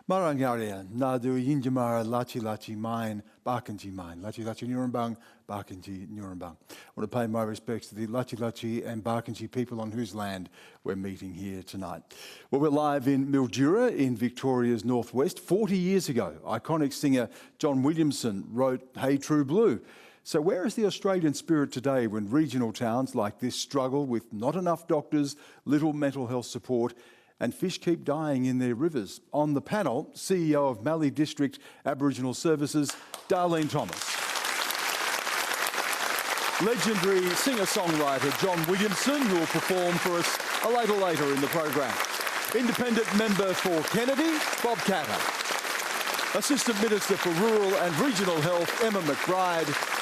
Marangaria, Nadu Yinjamara, Lachi Lachi Mine, Barkanji Mine, Lachi Lachi Nurembang, Barkanji Nurembang. I want to pay my respects to the Lachi Lachi and Barkanji people on whose land we're meeting here tonight. Well, we're live in Mildura in Victoria's northwest. 40 years ago, iconic singer John Williamson wrote Hey True Blue. So where is the Australian spirit today when regional towns like this struggle with not enough doctors, little mental health support, and fish keep dying in their rivers? On the panel, CEO of Mallee District Aboriginal Services, Darlene Thomas. Legendary singer-songwriter John Williamson, who will perform for us a little later in the program. Independent member for Kennedy, Bob Catter. Assistant Minister for Rural and Regional Health, Emma McBride.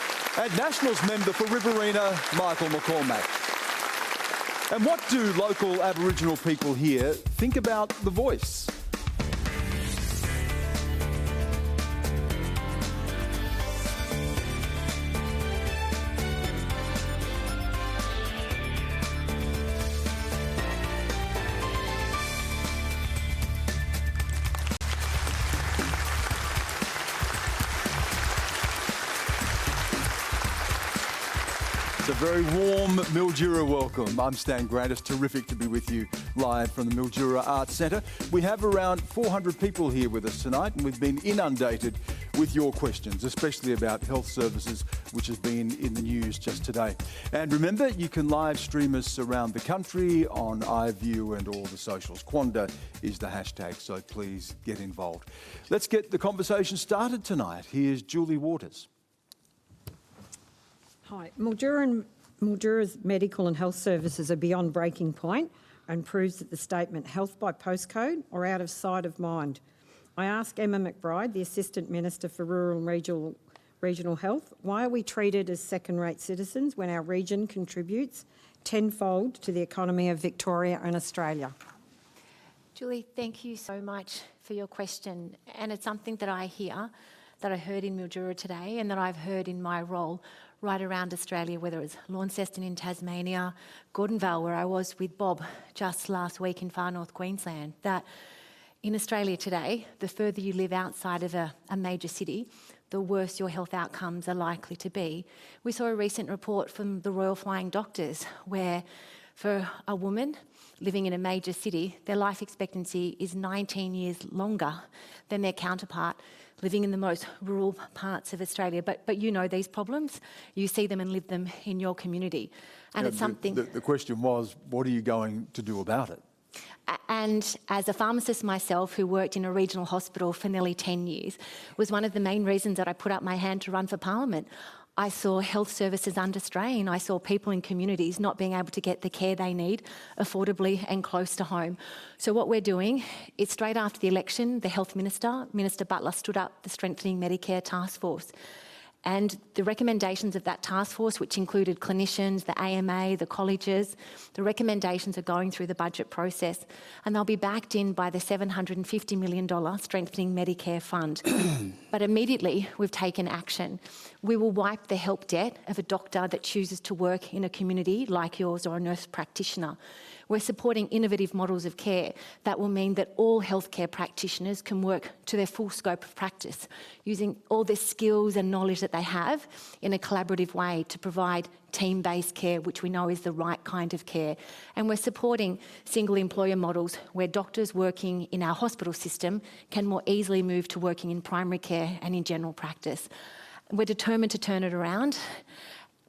And Nationals member for Riverina, Michael McCormack. And what do local Aboriginal people here think about The Voice? A very warm Mildura welcome. I'm Stan Grant. It's terrific to be with you live from the Mildura Arts Centre. We have around 400 people here with us tonight, and we've been inundated with your questions, especially about health services, which has been in the news just today. And remember, you can live stream us around the country on iView and all the socials. Quanda is the hashtag, so please get involved. Let's get the conversation started tonight. Here's Julie Waters. Hi. Mildura's medical and health services are beyond breaking point and proves that the statement health by postcode or out of sight of mind. I ask Emma McBride, the Assistant Minister for Rural and Regional Health, why are we treated as second-rate citizens when our region contributes tenfold to the economy of Victoria and Australia? Julie, thank you so much for your question. And it's something that I hear, that I heard in Mildura today and that I've heard in my role right around Australia, whether it's Launceston in Tasmania, Gordon Vale, where I was with Bob just last week in far north Queensland, that in Australia today, the further you live outside of a major city, the worse your health outcomes are likely to be. We saw a recent report from the Royal Flying Doctors where for a woman living in a major city, their life expectancy is 19 years longer than their counterpart living in the most rural parts of Australia. But you know these problems, you see them and live them in your community. And it's something... The question was, what are you going to do about it? And as a pharmacist myself who worked in a regional hospital for nearly 10 years, was one of the main reasons that I put up my hand to run for Parliament. I saw health services under strain. I saw people in communities not being able to get the care they need affordably and close to home. So what we're doing is straight after the election, the Health Minister, Minister Butler, stood up the Strengthening Medicare Task Force. And the recommendations of that task force, which included clinicians, the AMA, the colleges, the recommendations are going through the budget process, and they'll be backed in by the $750 million Strengthening Medicare Fund. But immediately we've taken action. We will wipe the help debt of a doctor that chooses to work in a community like yours or a nurse practitioner. We're supporting innovative models of care that will mean that all healthcare practitioners can work to their full scope of practice, using all the skills and knowledge that they have in a collaborative way to provide team-based care, which we know is the right kind of care. And we're supporting single employer models where doctors working in our hospital system can more easily move to working in primary care and in general practice. We're determined to turn it around.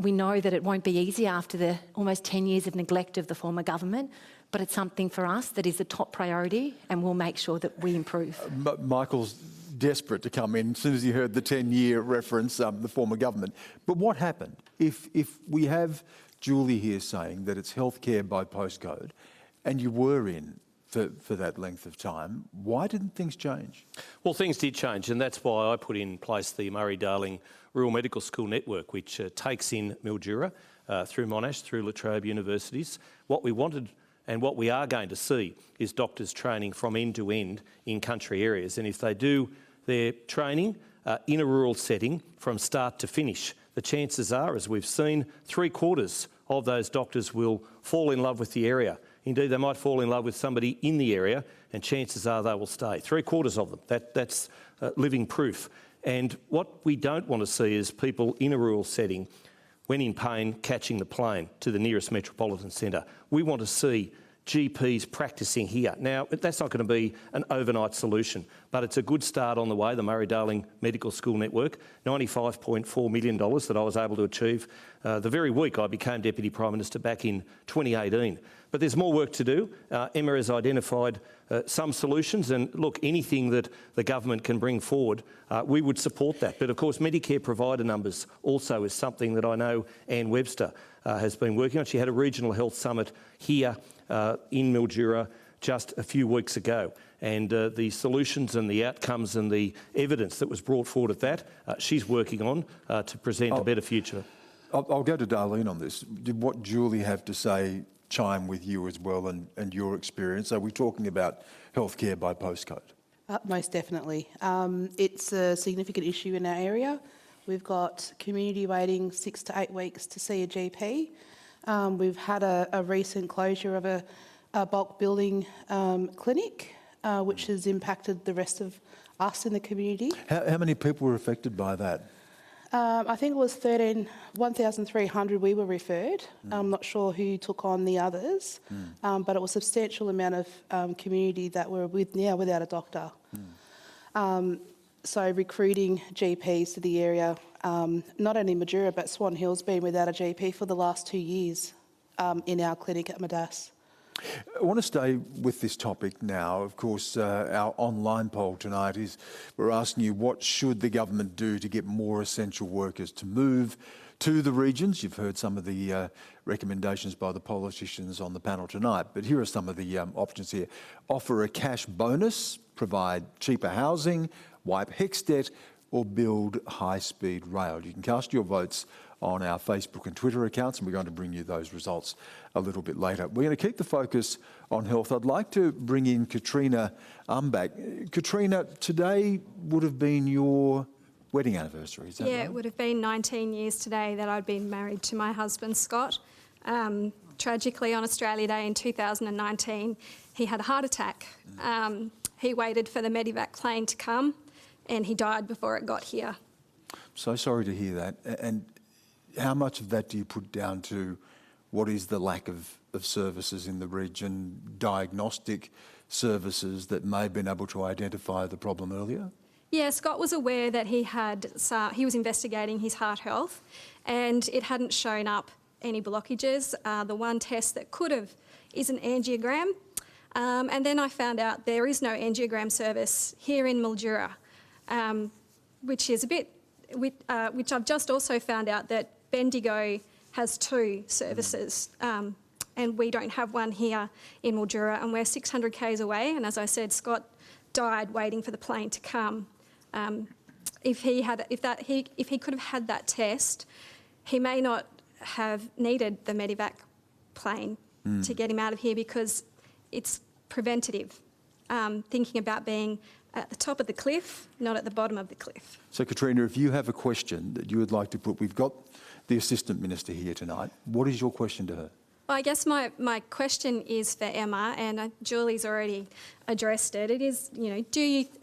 We know that it won't be easy after the almost 10 years of neglect of the former government, but it's something for us that is a top priority and we'll make sure that we improve. Michael's desperate to come in as soon as he heard the 10-year reference, the former government. But what happened? If we have Julie here saying that it's healthcare by postcode and you were in for that length of time, why didn't things change? Well, things did change, and that's why I put in place the Murray-Darling Rural Medical School Network, which takes in Mildura through Monash, through La Trobe universities. What we wanted and what we are going to see is doctors training from end to end in country areas. And if they do their training in a rural setting from start to finish, the chances are, as we've seen, 3/4 of those doctors will fall in love with the area Indeed, they might fall in love with somebody in the area, and chances are they will stay. 3/4 of them. That's living proof. And what we don't want to see is people in a rural setting, when in pain, catching the plane to the nearest metropolitan centre. We want to see GPs practising here. Now, that's not going to be an overnight solution, but it's a good start on the way, the Murray-Darling Medical School Network, $95.4 million that I was able to achieve the very week I became Deputy Prime Minister back in 2018. But there's more work to do. Emma has identified some solutions, and look, anything that the government can bring forward, we would support that. But of course, Medicare provider numbers also is something that I know Anne Webster has been working on. She had a regional health summit here in Mildura just a few weeks ago, and the solutions and the outcomes and the evidence that was brought forward at that, she's working on to present a better future. I'll go to Darlene on this. Did what Julie have to say chime with you as well and your experience? Are we talking about healthcare by postcode? Most definitely. It's a significant issue in our area. We've got community waiting 6 to 8 weeks to see a GP. We've had a recent closure of a bulk building clinic, which has impacted the rest of us in the community. How many people were affected by that? I think it was 1,300 we were referred. I'm not sure who took on the others, but it was a substantial amount of community that were without a doctor. So recruiting GPs to the area, not only Mildura but Swan Hill's been without a GP for the last 2 years in our clinic at Madass. I want to stay with this topic now. Of course, our online poll tonight is we're asking you what should the government do to get more essential workers to move to the regions. You've heard some of the recommendations by the politicians on the panel tonight, but here are some of the options here. Offer a cash bonus, provide cheaper housing, wipe HECS debt, or build high-speed rail. You can cast your votes on our Facebook and Twitter accounts, and we're going to bring you those results a little bit later. We're going to keep the focus on health. I'd like to bring in Katrina Umbach. Katrina, today would have been your wedding anniversary, is that right? Yeah, it would have been 19 years today that I'd been married to my husband, Scott. Tragically, on Australia Day in 2019, he had a heart attack. He waited for the Medivac plane to come, and he died before it got here. So sorry to hear that. And how much of that do you put down to what is the lack of services in the region, diagnostic services that may have been able to identify the problem earlier? Yeah, Scott was aware that he was investigating his heart health, and it hadn't shown up any blockages. The one test that could have is an angiogram. And then I found out there is no angiogram service here in Mildura, which is a bit, which I've just also found out that Bendigo has 2 services, and we don't have one here in Mildura, and we're 600 k's away. And as I said, Scott died waiting for the plane to come. If he could have had that test, he may not have needed the Medivac plane to get him out of here, because it's preventative, thinking about being at the top of the cliff, not at the bottom of the cliff. So, Katrina, if you have a question that you would like to put, we've got the Assistant Minister here tonight. What is your question to her? Well, I guess my question is for Emma, and Julie's already addressed it. It is,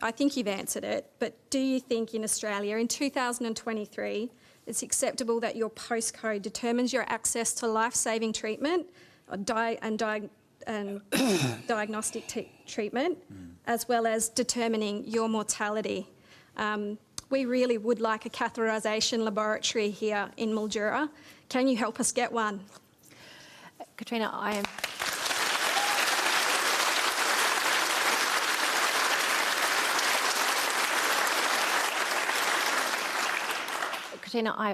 I think you've answered it, but do you think in Australia in 2023 it's acceptable that your postcode determines your access to life-saving treatment and diagnostic treatment, as well as determining your mortality? We really would like a catheterisation laboratory here in Mildura. Can you help us get one? Katrina, I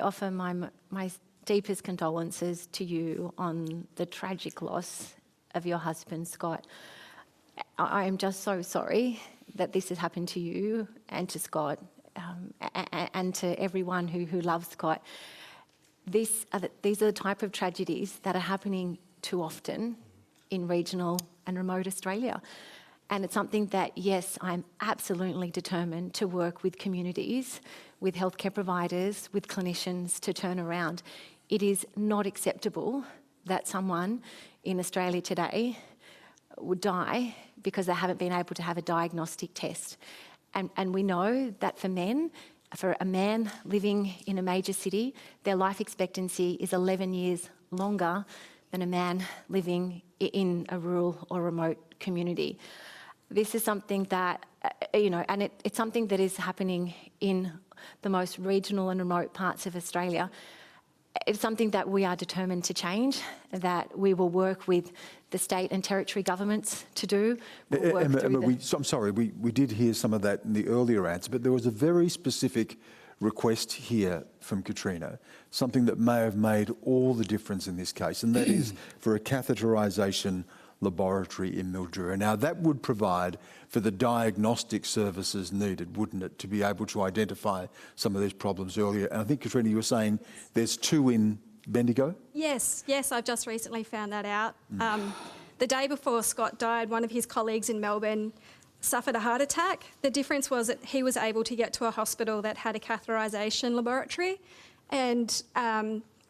offer my deepest condolences to you on the tragic loss of your husband, Scott. I am just so sorry that this has happened to you and to Scott, and to everyone who loves Scott. These are the type of tragedies that are happening too often in regional and remote Australia. And it's something that, yes, I'm absolutely determined to work with communities, with healthcare providers, with clinicians to turn around. It is not acceptable that someone in Australia today would die because they haven't been able to have a diagnostic test. And we know that for a man living in a major city, their life expectancy is 11 years longer than a man living in a rural or remote community. This is something that, and it's something that is happening in the most regional and remote parts of Australia. It's something that we are determined to change, that we will work with the state and territory governments to do. We'll work I'm sorry, we did hear some of that in the earlier answer, but there was a very specific request here from Katrina, something that may have made all the difference in this case, and that is for a catheterisation laboratory in Mildura. Now, that would provide for the diagnostic services needed, wouldn't it, to be able to identify some of these problems earlier. And I think, Katrina, you were saying there's 2 in Bendigo? Yes, I've just recently found that out. The day before Scott died, one of his colleagues in Melbourne suffered a heart attack. The difference was that he was able to get to a hospital that had a catheterisation laboratory, and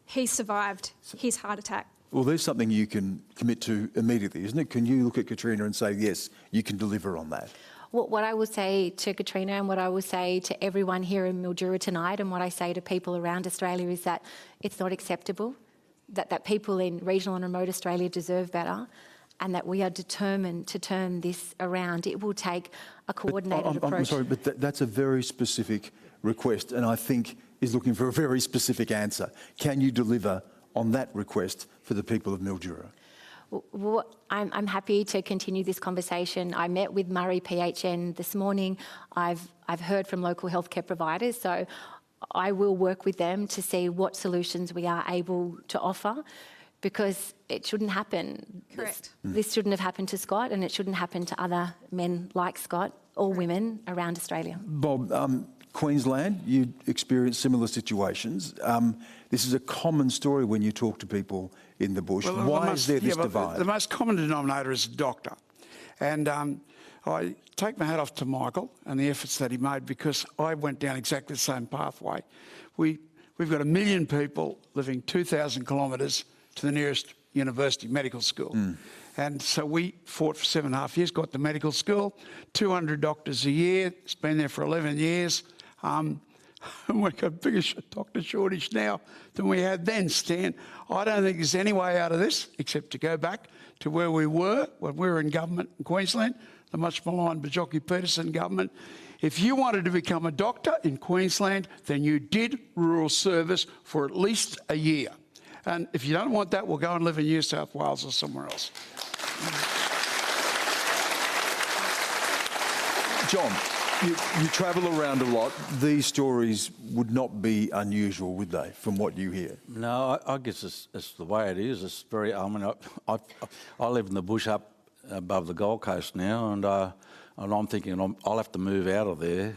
he survived his heart attack. Well, there's something you can commit to immediately, isn't it? Can you look at Katrina and say, yes, you can deliver on that? What I will say to Katrina and what I will say to everyone here in Mildura tonight, and what I say to people around Australia, is that it's not acceptable, that people in regional and remote Australia deserve better, and that we are determined to turn this around. It will take a coordinated approach. I'm sorry, but that's a very specific request, and I think is looking for a very specific answer. Can you deliver on that request for the people of Mildura? Well, I'm happy to continue this conversation. I met with Murray PHN this morning. I've heard from local healthcare providers, so I will work with them to see what solutions we are able to offer, because it shouldn't happen. Correct. This shouldn't have happened to Scott, and it shouldn't happen to other men like Scott or women around Australia. Bob, Queensland, you experienced similar situations. This is a common story when you talk to people in the bush. Well, why is there this divide? The most common denominator is a doctor. And I take my hat off to Michael and the efforts that he made, because I went down exactly the same pathway. We've got 1 million people living 2,000 kilometres to the nearest university medical school. And so we fought for 7.5 years, got to medical school, 200 doctors a year, it's been there for 11 years. And we've got a bigger doctor shortage now than we had then, Stan. I don't think there's any way out of this except to go back to where we were when we were in government in Queensland, the much maligned Bajocki-Peterson government. If you wanted to become a doctor in Queensland, then you did rural service for at least a year. And if you don't want that, we'll go and live in New South Wales or somewhere else. John, you travel around a lot. These stories would not be unusual, would they, from what you hear? No, I guess it's the way it is. It's very. I mean, I live in the bush up above the Gold Coast now, and I'm thinking I'll have to move out of there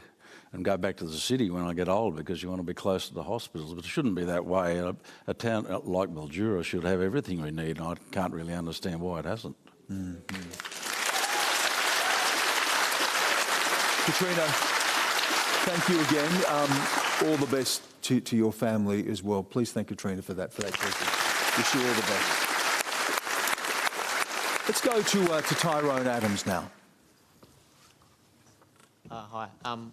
and go back to the city when I get old, because you want to be close to the hospitals. But it shouldn't be that way. A town like Mildura should have everything we need, and I can't really understand why it hasn't. Katrina, thank you again. All the best to your family as well. Please thank Katrina for that question. Wish you all the best. Let's go to Tyrone Adams now. Hi.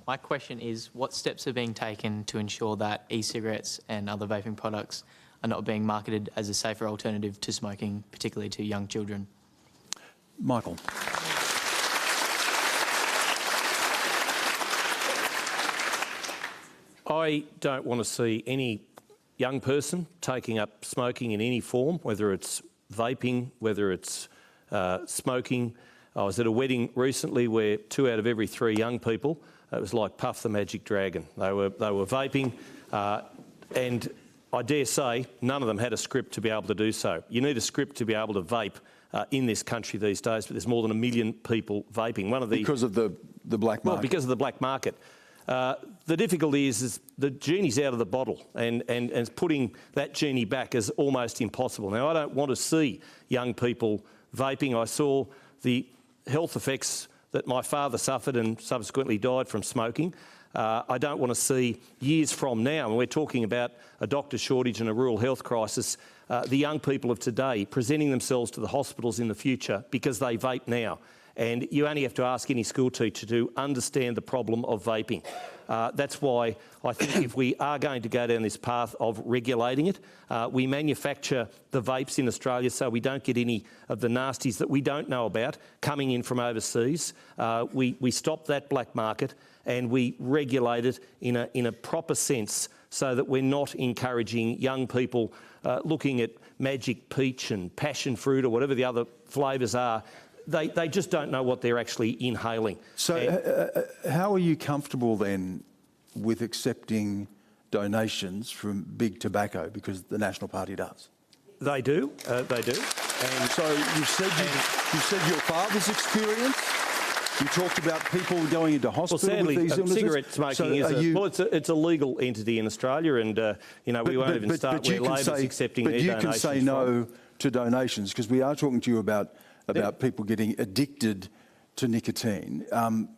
My question is, what steps are being taken to ensure that e-cigarettes and other vaping products are not being marketed as a safer alternative to smoking, particularly to young children? Michael. I don't want to see any young person taking up smoking in any form, whether it's vaping, whether it's smoking. I was at a wedding recently where 2 out of every 3 young people, it was like Puff the Magic Dragon. They were vaping, and I dare say none of them had a script to be able to do so. You need a script to be able to vape in this country these days, but there's more than 1 million people vaping. Because of the black market? Well, because of the black market. The difficulty is the genie's out of the bottle, and putting that genie back is almost impossible. Now, I don't want to see young people vaping. I saw the health effects that my father suffered and subsequently died from smoking. I don't want to see years from now, and we're talking about a doctor shortage and a rural health crisis, the young people of today presenting themselves to the hospitals in the future because they vape now. And you only have to ask any school teacher to understand the problem of vaping. That's why I think if we are going to go down this path of regulating it, we manufacture the vapes in Australia so we don't get any of the nasties that we don't know about coming in from overseas. We stop that black market and we regulate it in a proper sense so that we're not encouraging young people looking at magic peach and passion fruit or whatever the other flavours are. They just don't know what they're actually inhaling. So how are you comfortable then with accepting donations from big tobacco, because the National Party does? They do. They do. And so you said your father's experience. You talked about people going into hospital with these illnesses. Cigarette smoking it's a legal entity in Australia, and we won't even start where Labor's accepting their donations. But you can say no to donations, because we are talking to you about people getting addicted to nicotine.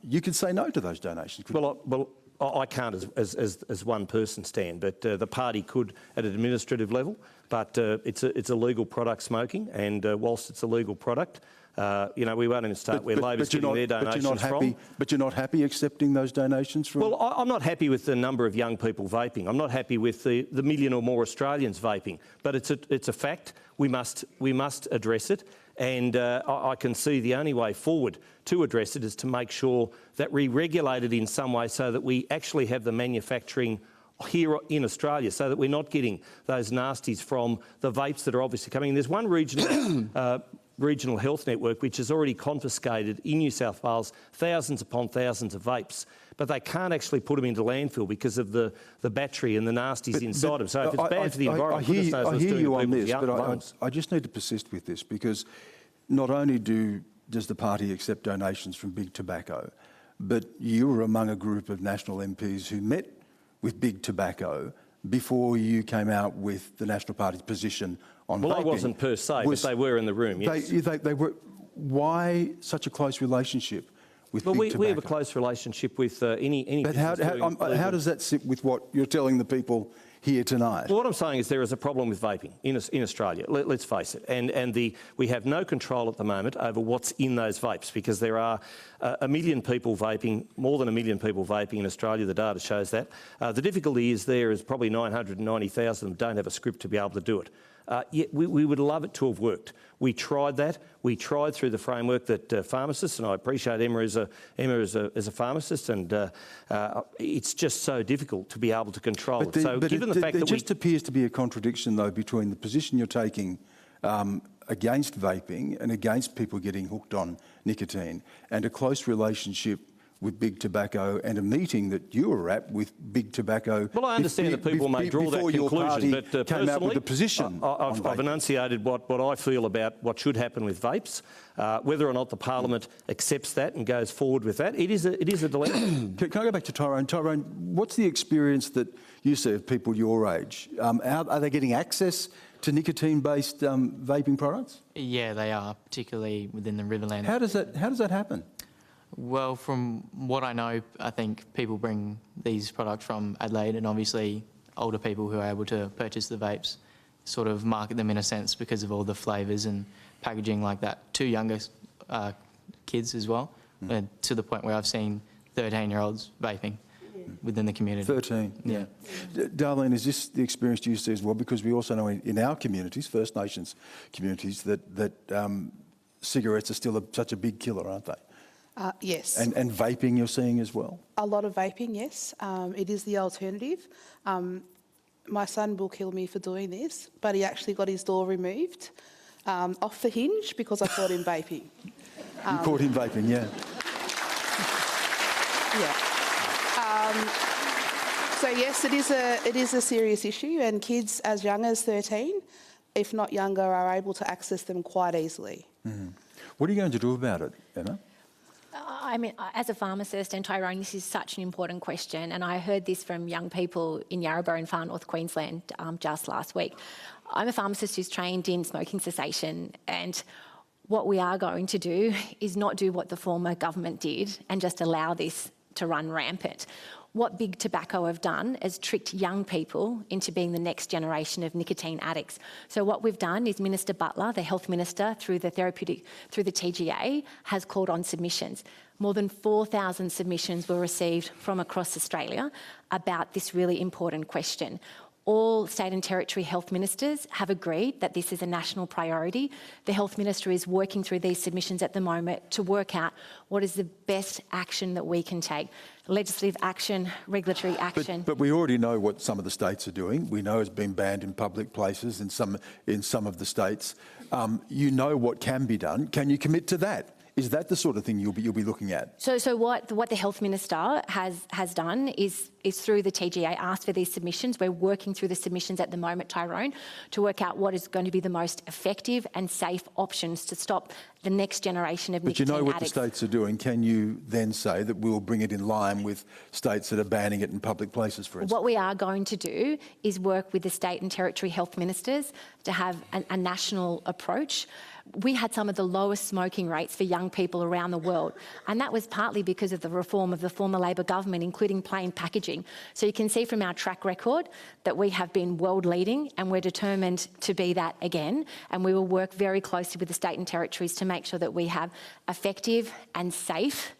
You can say no to those donations. Well, I can't as one person stand, but the party could at an administrative level. But it's a legal product, smoking, and whilst it's a legal product, we won't even start where Labor's getting their donations from. But you're not happy accepting those donations from? Well, I'm not happy with the number of young people vaping. I'm not happy with the million or more Australians vaping. But it's a fact. We must address it. And I can see the only way forward to address it is to make sure that we regulate it in some way so that we actually have the manufacturing here in Australia, so that we're not getting those nasties from the vapes that are obviously coming in. There's one regional health network which has already confiscated in New South Wales thousands upon thousands of vapes, but they can't actually put them into landfill because of the battery and the nasties inside them. So if it's bad for the environment, goodness knows what's doing to people's young lungs. I just need to persist with this, because not only does the party accept donations from big tobacco, but you were among a group of national MPs who met with big tobacco before you came out with the National Party's position on vaping. Well, I wasn't per se, but they were in the room, yes. They were. Why such a close relationship with big tobacco? We have a close relationship with any But how does that sit with what you're telling the people here tonight? Well, what I'm saying is there is a problem with vaping in Australia, let's face it. And we have no control at the moment over what's in those vapes, because there are a million people vaping, more than a million people vaping in Australia. The data shows that. The difficulty is there is probably 990,000 of them don't have a script to be able to do it. Yet we would love it to have worked. We tried that. We tried through the framework that pharmacists, and I appreciate Emma as a pharmacist, and it's just so difficult to be able to control it. So given the fact that there just appears to be a contradiction, though, between the position you're taking against vaping and against people getting hooked on nicotine, and a close relationship with big tobacco, and a meeting that you were at with big tobacco. Well, I understand that people may draw that conclusion, but came out with a position. I've enunciated what I feel about what should happen with vapes. Whether or not the Parliament accepts that and goes forward with that, it is a dilemma. Can I go back to Tyrone? Tyrone, what's the experience that you see of people your age? Are they getting access to nicotine-based vaping products? Yeah, they are, particularly within the Riverina. How does that happen? Well, from what I know, I think people bring these products from Adelaide, and obviously older people who are able to purchase the vapes sort of market them in a sense because of all the flavours and packaging like that to younger kids as well, to the point where I've seen 13-year-olds vaping within the community. 13? Yeah. Darlene, is this the experience you see as well? Because we also know in our communities, First Nations communities, that cigarettes are still such a big killer, aren't they? Yes. And vaping you're seeing as well? A lot of vaping, yes. It is the alternative. My son will kill me for doing this, but he actually got his door removed off the hinge because I caught him vaping. You caught him vaping, yeah. Yeah. So yes, it is a serious issue, and kids as young as 13, if not younger, are able to access them quite easily. Mm-hmm. What are you going to do about it, Emma? I mean, as a pharmacist, and Tyrone, this is such an important question, and I heard this from young people in Yarrabah in far north Queensland just last week. I'm a pharmacist who's trained in smoking cessation, and what we are going to do is not do what the former government did and just allow this to run rampant. What big tobacco have done is tricked young people into being the next generation of nicotine addicts. So what we've done is Minister Butler, the Health Minister, through the TGA, has called on submissions. More than 4,000 submissions were received from across Australia about this really important question. All state and territory health ministers have agreed that this is a national priority. The Health Minister is working through these submissions at the moment to work out what is the best action that we can take. Legislative action, regulatory action. But we already know what some of the states are doing. We know it's been banned in public places in some of the states. You know what can be done. Can you commit to that? Is that the sort of thing you'll be looking at? So what the Health Minister has done is through the TGA asked for these submissions. We're working through the submissions at the moment, Tyrone, to work out what is going to be the most effective and safe options to stop the next generation of nicotine addicts. But you know what the states are doing. Can you then say that we'll bring it in line with states that are banning it in public places, for instance? What we are going to do is work with the state and territory health ministers to have a national approach. We had some of the lowest smoking rates for young people around the world, and that was partly because of the reform of the former Labor government, including plain packaging. So you can see from our track record that we have been world leading, and we're determined to be that again, and we will work very closely with the state and territories to make sure that we have effective and safe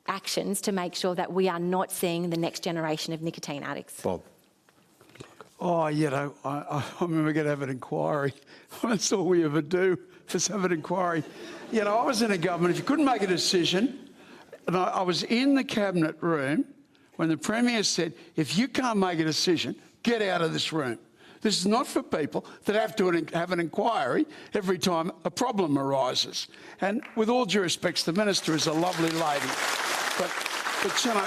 actions to make sure that we are not seeing the next generation of nicotine addicts. Bob. Oh, you know, I remember we're going to have an inquiry. That's all we ever do. Just have an inquiry. You know, I was in a government, if you couldn't make a decision, and I was in the cabinet room when the Premier said, if you can't make a decision, get out of this room. This is not for people that have to have an inquiry every time a problem arises. And with all due respects, the Minister is a lovely lady. But you know,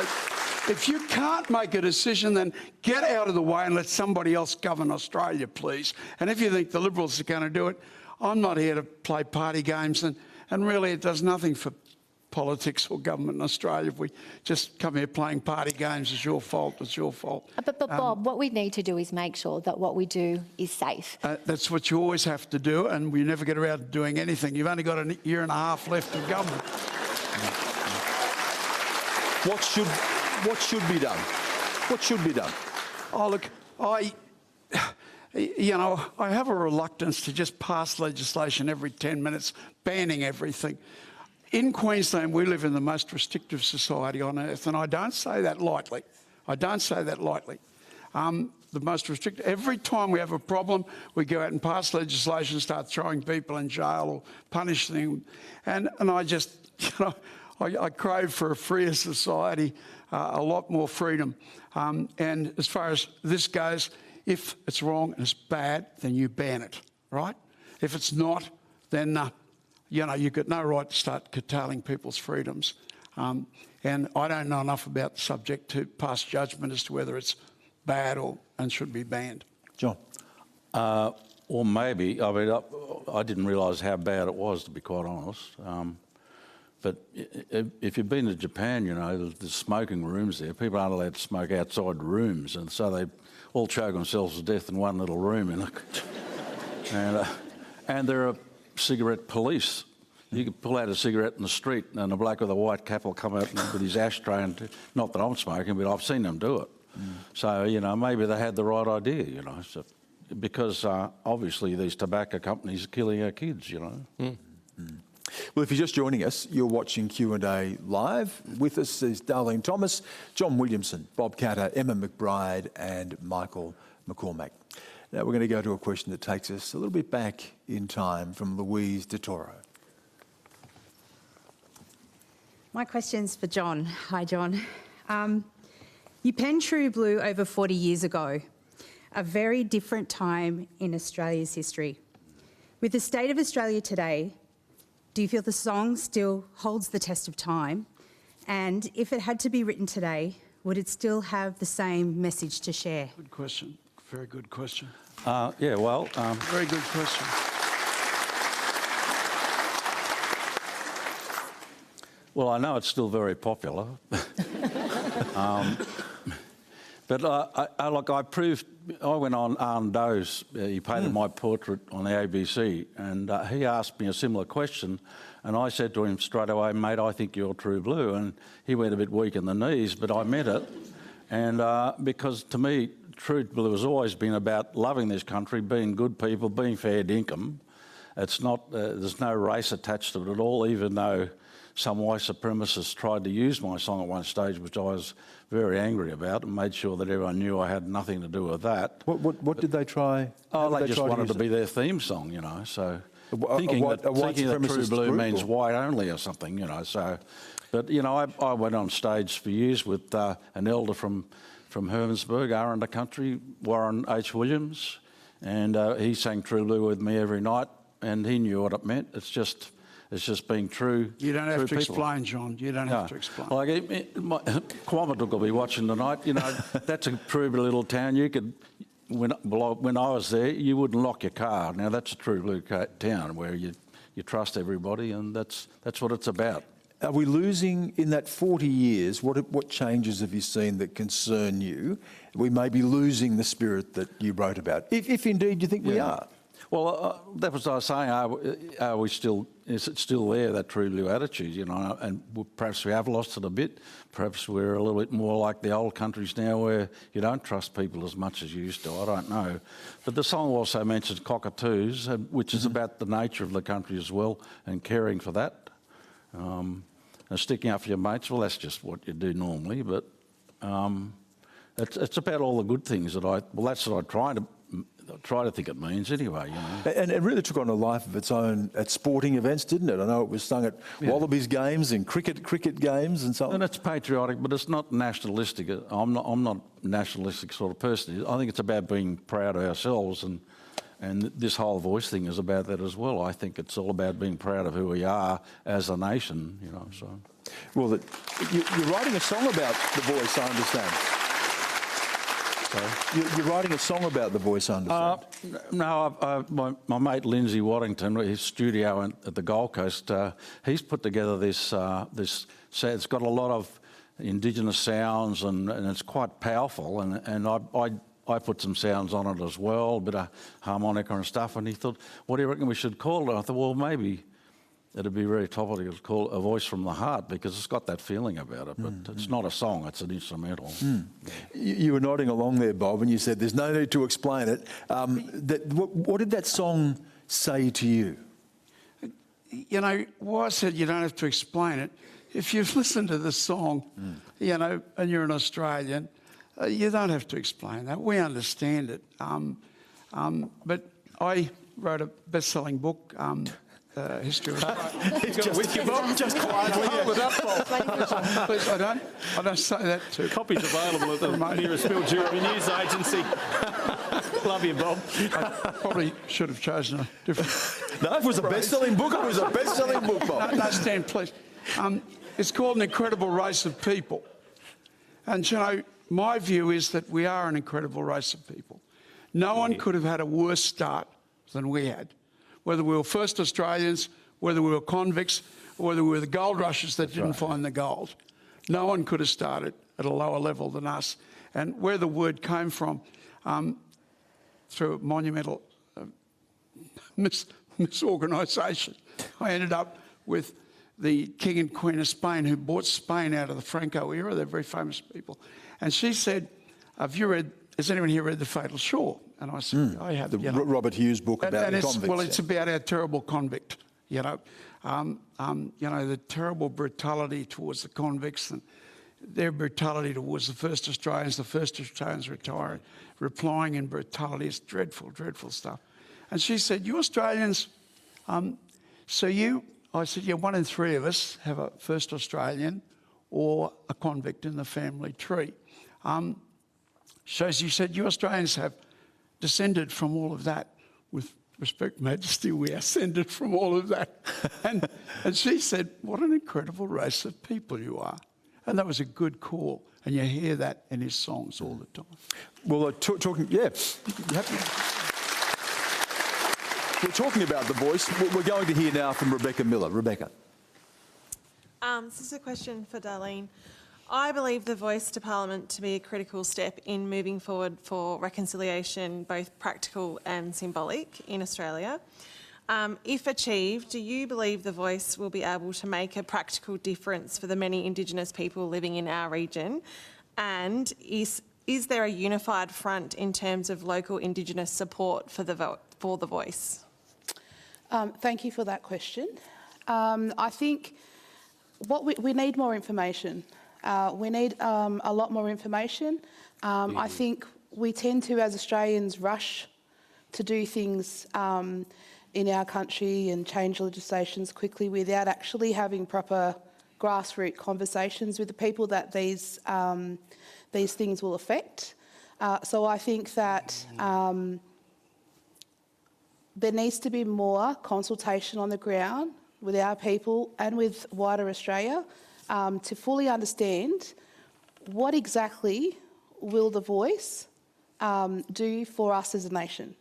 if you can't make a decision, then get out of the way and let somebody else govern Australia, please. And if you think the Liberals are going to do it, I'm not here to play party games, and really it does nothing for politics or government in Australia. If we just come here playing party games, it's your fault, it's your fault. But Bob, what we need to do is make sure that what we do is safe. That's what you always have to do, and we never get around to doing anything. You've only got a year and a half left of government. What should be done? What should be done? Oh, look, you know, I have a reluctance to just pass legislation every 10 minutes banning everything. In Queensland, we live in the most restrictive society on earth, and I don't say that lightly. I don't say that lightly. The most restrictive. Every time we have a problem, we go out and pass legislation, start throwing people in jail or punishing them. And I just, you know, I crave for a freer society, a lot more freedom. And as far as this goes, if it's wrong and it's bad, then you ban it, right? If it's not, then, you know, you've got no right to start curtailing people's freedoms. And I don't know enough about the subject to pass judgment as to whether it's bad and should be banned. John. Or maybe, I mean, I didn't realise how bad it was, to be quite honest. But if you've been to Japan, you know, there's smoking rooms there. People aren't allowed to smoke outside rooms, and so they all choke themselves to death in one little room. And there are cigarette police. You can pull out a cigarette in the street and a bloke with a white cap will come out with his ashtray. And not that I'm smoking, but I've seen them do it. So, you know, maybe they had the right idea, you know, because obviously these tobacco companies are killing our kids, you know. Well, if you're just joining us, you're watching Q&A live. With us is Darlene Thomas, John Williamson, Bob Catter, Emma McBride and Michael McCormack. Now we're going to go to a question that takes us a little bit back in time from Louise de Toro. My question's for John. Hi, John. You penned True Blue over 40 years ago, a very different time in Australia's history. With the state of Australia today, do you feel the song still holds the test of time? And if it had to be written today, would it still have the same message to share? Good question. Very good question. Yeah, well... Very good question. Well, I know it's still very popular. But I went on Arn Doe's, he painted my portrait on the ABC, and he asked me a similar question, and I said to him straight away, mate, I think you're true blue, and he went a bit weak in the knees, but I meant it, and because to me, true blue has always been about loving this country, being good people, being fair dinkum. It's not, there's no race attached to it at all, even though some white supremacists tried to use my song at one stage, which I was very angry about, and made sure that everyone knew I had nothing to do with that. What did they try? Oh, they just wanted to be their theme song, you know, so thinking that true blue means white only or something, you know, so. But, you know, I went on stage for years with an elder from Hermansburg, Aranda Country, Warren H. Williams, and he sang True Blue with me every night, and he knew what it meant. It's just being true. You don't have to people. Explain, John. You don't have to explain. Like Quamatuk will be watching tonight. You know, that's a true little town. You could, when I was there, you wouldn't lock your car. Now that's a true blue town where you trust everybody, and that's what it's about. Are we losing, in that 40 years, what changes have you seen that concern you? We may be losing the spirit that you wrote about, if indeed you think we are. Well, that was what I was saying. Are we still? Is it still there, that true blue attitude? You know, and perhaps we have lost it a bit. Perhaps we're a little bit more like the old countries now, where you don't trust people as much as you used to. I don't know. But the song also mentions cockatoos, which is about the nature of the country as well, and caring for that. And sticking up for your mates. Well, that's just what you do normally. But it's about all the good things that that's what I try to think it means anyway, you know. And it really took on a life of its own at sporting events, didn't it? I know it was sung at Wallabies games and cricket games and so on. And it's patriotic, but it's not nationalistic. I'm not a nationalistic sort of person. I think it's about being proud of ourselves, and this whole voice thing is about that as well. I think it's all about being proud of who we are as a nation, you know. So, well, you're writing a song about the voice, I understand. You're writing a song about the voice, I understand. No, my mate Lindsay Waddington, his studio at the Gold Coast, he's put together this. It's got a lot of Indigenous sounds, and it's quite powerful. And I put some sounds on it as well, a bit of harmonica and stuff. And he thought, "What do you reckon we should call it?" And I thought, well, maybe it'd be very topical to call it A Voice from the Heart, because it's got that feeling about it, but it's not a song, it's an instrumental. You were nodding along there, Bob, and you said there's no need to explain it. What did that song say to you? You know, why I said you don't have to explain it, if you've listened to the song, you know, and you're an Australian, you don't have to explain that. We understand it. But I wrote a best-selling book, history of just quietly. Please, I don't say that too. Copies available at the nearest Mildura news agency. Love you, Bob. I probably should have chosen a different. No, it was a best-selling book. It was a best-selling book, Bob. No, Stan, please. It's called An Incredible Race of People. And, you know, my view is that we are an incredible race of people. No one could have had a worse start than we had. Whether we were first Australians, whether we were convicts, or whether we were the gold rushers that didn't find the gold. No one could have started at a lower level than us. And where the word came from, through monumental misorganisation, I ended up with the King and Queen of Spain, who brought Spain out of the Franco era. They're very famous people. And she said, has anyone here read The Fatal Shore? And I said, I have. The Robert Hughes book about the convicts. Well, it's about our terrible convict, you know. The terrible brutality towards the convicts and their brutality towards the first Australians replying in brutality. It's dreadful, dreadful stuff. And she said, you Australians, I said, yeah, 1 in 3 of us have a first Australian or a convict in the family tree. So she said, you Australians have descended from all of that. With respect, Majesty, we are descended from all of that. And she said, what an incredible race of people you are. And that was a good call. And you hear that in his songs all the time. Well, we're talking about the voice. We're going to hear now from Rebecca Miller. Rebecca. This is a question for Darlene. I believe the voice to Parliament to be a critical step in moving forward for reconciliation, both practical and symbolic, in Australia. If achieved, do you believe the voice will be able to make a practical difference for the many Indigenous people living in our region? And is there a unified front in terms of local Indigenous support for the voice? Thank you for that question. I think we need more information. We need a lot more information. I think we tend to, as Australians, rush to do things in our country and change legislations quickly without actually having proper grassroots conversations with the people that these things will affect. So I think that there needs to be more consultation on the ground with our people and with wider Australia to fully understand what exactly will the voice do for us as a nation.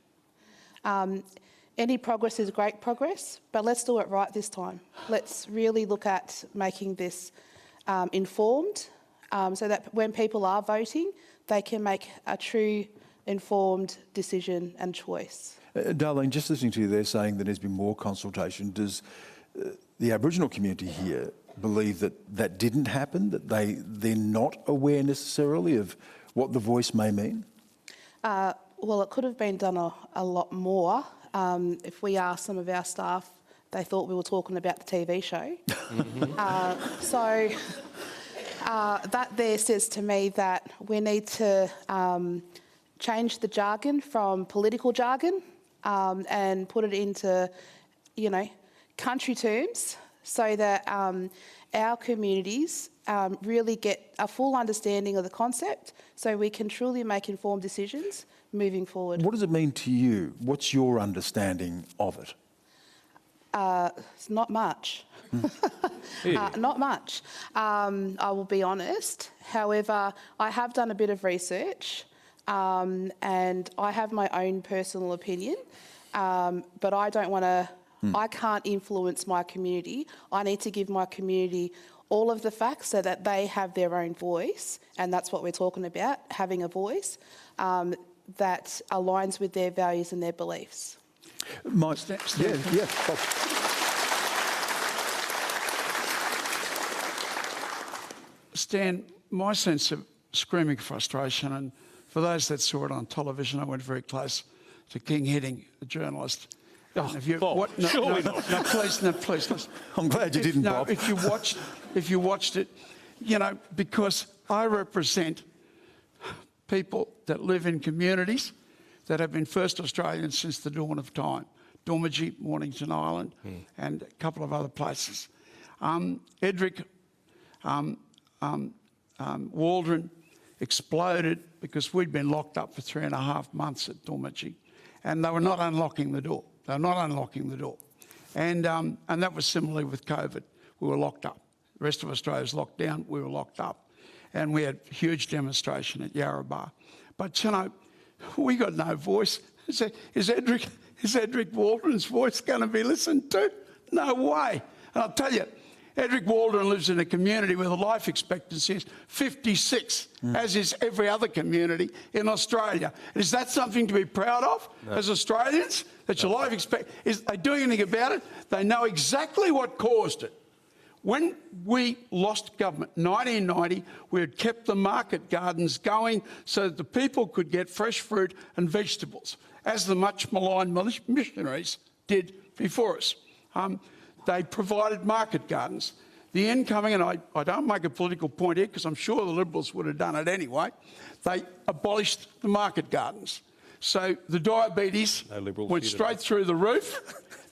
Any progress is great progress, but let's do it right this time. Let's really look at making this informed so that when people are voting, they can make a true informed decision and choice. Darlene, just listening to you there saying that there's been more consultation, does the Aboriginal community here believe that that didn't happen, that they're not aware necessarily of what the voice may mean? Well, it could have been done a lot more. If we asked some of our staff, they thought we were talking about the TV show. So that there says to me that we need to change the jargon from political jargon and put it into, country terms so that our communities really get a full understanding of the concept so we can truly make informed decisions moving forward. What does it mean to you? What's your understanding of it? It's not much. Not much. I will be honest. However, I have done a bit of research and I have my own personal opinion, but I don't want to, I can't influence my community. I need to give my community all of the facts so that they have their own voice, and that's what we're talking about, having a voice that aligns with their values and their beliefs. Stan, my sense of screaming frustration, and for those that saw it on television, I went very close to King hitting a journalist. Bob, surely not. No, please. I'm glad you didn't, Bob. If you watched it, because I represent people that live in communities that have been first Australians since the dawn of time. Dormagee, Mornington Island, and a couple of other places. Edric Waldron exploded because we'd been locked up for 3.5 months at Dormagee, and they were not unlocking the door. And that was similarly with COVID. We were locked up. The rest of Australia was locked down. We were locked up. And we had a huge demonstration at Yarrabah. But, we got no voice. Is Edric Waldron's voice going to be listened to? No way. And I'll tell you, Edric Waldron lives in a community where the life expectancy is 56, as is every other community in Australia. Is that something to be proud of as Australians? That your life expectancy, is they doing anything about it? They know exactly what caused it. When we lost government, 1990, we had kept the market gardens going so that the people could get fresh fruit and vegetables, as the much maligned missionaries did before us. They provided market gardens. The incoming, and I don't make a political point here because I'm sure the Liberals would have done it anyway, they abolished the market gardens. So the diabetes went straight through the roof.